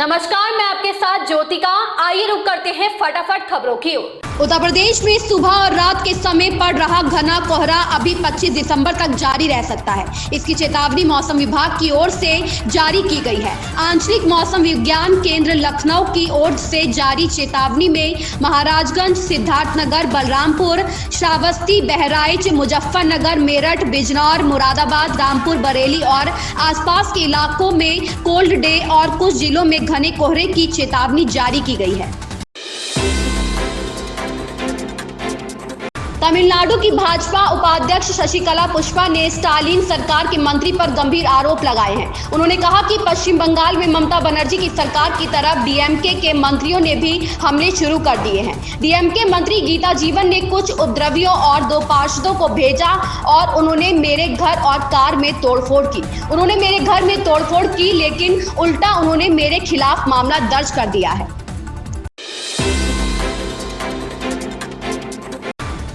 नमस्कार, मैं आपके साथ ज्योतिका। आइए रुक करते हैं फटाफट खबरों की ओर। उत्तर प्रदेश में सुबह और रात के समय पड़ रहा घना कोहरा अभी 25 दिसंबर तक जारी रह सकता है। इसकी चेतावनी मौसम विभाग की ओर से जारी की गई है। आंचलिक मौसम विज्ञान केंद्र लखनऊ की ओर से जारी चेतावनी में महाराजगंज, सिद्धार्थनगर, बलरामपुर, श्रावस्ती, बहराइच, मुजफ्फरनगर, मेरठ, बिजनौर, मुरादाबाद, रामपुर, बरेली और आसपास के इलाकों में कोल्ड डे और कुछ जिलों में घने कोहरे की चेतावनी जारी की गई है। तमिलनाडु की भाजपा उपाध्यक्ष शशिकला पुष्पा ने स्टालिन सरकार के मंत्री पर गंभीर आरोप लगाए हैं। उन्होंने कहा कि पश्चिम बंगाल में ममता बनर्जी की सरकार की तरफ डीएमके के मंत्रियों ने भी हमले शुरू कर दिए हैं। डीएमके मंत्री गीता जीवन ने कुछ उपद्रवियों और 2 पार्षदों को भेजा और उन्होंने मेरे घर और कार में तोड़फोड़ की। उन्होंने मेरे घर में तोड़फोड़ की, लेकिन उल्टा उन्होंने मेरे खिलाफ मामला दर्ज कर दिया है।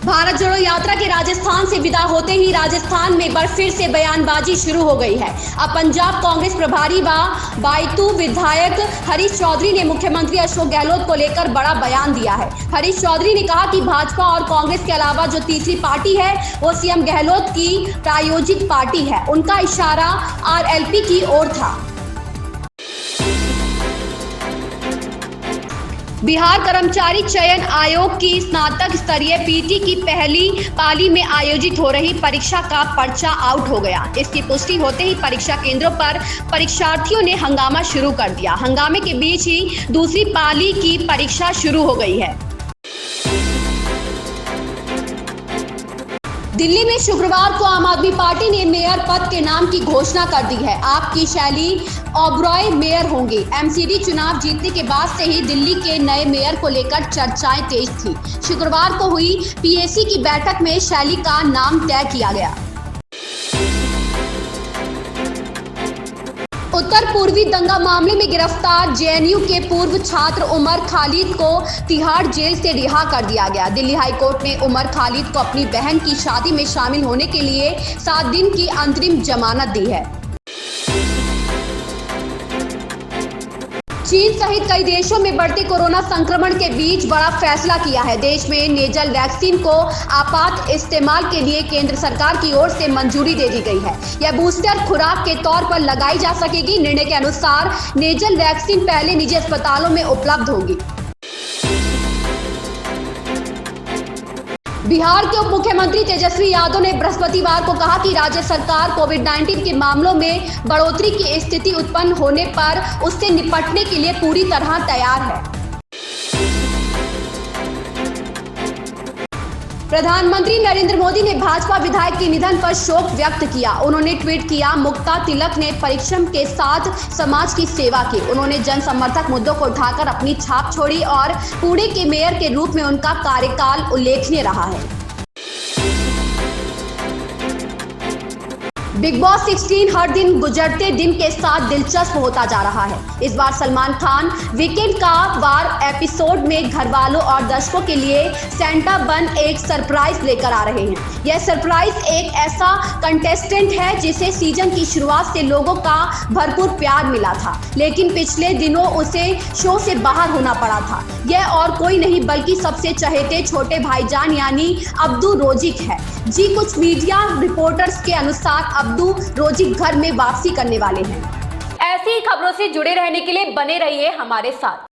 भारत जोड़ो यात्रा के राजस्थान से विदा होते ही राजस्थान में एक बार फिर से बयानबाजी शुरू हो गई है। अब पंजाब कांग्रेस प्रभारी व बायतू विधायक हरीश चौधरी ने मुख्यमंत्री अशोक गहलोत को लेकर बड़ा बयान दिया है। हरीश चौधरी ने कहा कि भाजपा और कांग्रेस के अलावा जो तीसरी पार्टी है वो सीएम गहलोत की प्रायोजित पार्टी है। उनका इशारा आरएलपी की ओर था। बिहार कर्मचारी चयन आयोग की स्नातक स्तरीय पीटी की पहली पाली में आयोजित हो रही परीक्षा का पर्चा आउट हो गया। इसकी पुष्टि होते ही परीक्षा केंद्रों पर परीक्षार्थियों ने हंगामा शुरू कर दिया। हंगामे के बीच ही दूसरी पाली की परीक्षा शुरू हो गई है। दिल्ली में शुक्रवार को आम आदमी पार्टी ने मेयर पद के नाम की घोषणा कर दी है। आप की शैली ओबरॉय मेयर होंगी। एमसीडी चुनाव जीतने के बाद से ही दिल्ली के नए मेयर को लेकर चर्चाएं तेज थी। शुक्रवार को हुई पीएसी की बैठक में शैली का नाम तय किया गया। उत्तर पूर्वी दंगा मामले में गिरफ्तार जेएनयू के पूर्व छात्र उमर खालिद को तिहाड़ जेल से रिहा कर दिया गया। दिल्ली हाईकोर्ट ने उमर खालिद को अपनी बहन की शादी में शामिल होने के लिए 7 दिन की अंतरिम जमानत दी है। चीन सहित कई देशों में बढ़ते कोरोना संक्रमण के बीच बड़ा फैसला किया है। देश में नेजल वैक्सीन को आपात इस्तेमाल के लिए केंद्र सरकार की ओर से मंजूरी दे दी गई है। यह बूस्टर खुराक के तौर पर लगाई जा सकेगी। निर्णय के अनुसार नेजल वैक्सीन पहले निजी अस्पतालों में उपलब्ध होगी। बिहार के उप मुख्यमंत्री तेजस्वी यादव ने बृहस्पतिवार को कहा कि राज्य सरकार कोविड-19 के मामलों में बढ़ोतरी की स्थिति उत्पन्न होने पर उससे निपटने के लिए पूरी तरह तैयार है। प्रधानमंत्री नरेंद्र मोदी ने भाजपा विधायक के निधन पर शोक व्यक्त किया। उन्होंने ट्वीट किया, मुक्ता तिलक ने परिश्रम के साथ समाज की सेवा की। उन्होंने जन समर्थक मुद्दों को उठाकर अपनी छाप छोड़ी और पुणे के मेयर के रूप में उनका कार्यकाल उल्लेखनीय रहा है। बिग बॉस 16 हर दिन गुजरते दिन के साथ दिलचस्प होता जा रहा है। इस बार सलमान खान वीकेंड का वार एपिसोड में घर वालों और दर्शकों के लिए सेंटा बन एक सरप्राइज लेकर आ रहे हैं। यह सरप्राइज एक ऐसा कंटेस्टेंट है जिसे सीजन की शुरुआत से लोगों का भरपूर प्यार मिला था, लेकिन पिछले दिनों उसे शो से बाहर होना पड़ा था। यह और कोई नहीं बल्कि सबसे चहेते छोटे भाईजान यानी अब्दू रोजिक है। जी, कुछ मीडिया रिपोर्टर्स के अनुसार अब्दू रोजिक घर में वापसी करने वाले हैं। ऐसी ही खबरों से जुड़े रहने के लिए बने रहिए हमारे साथ।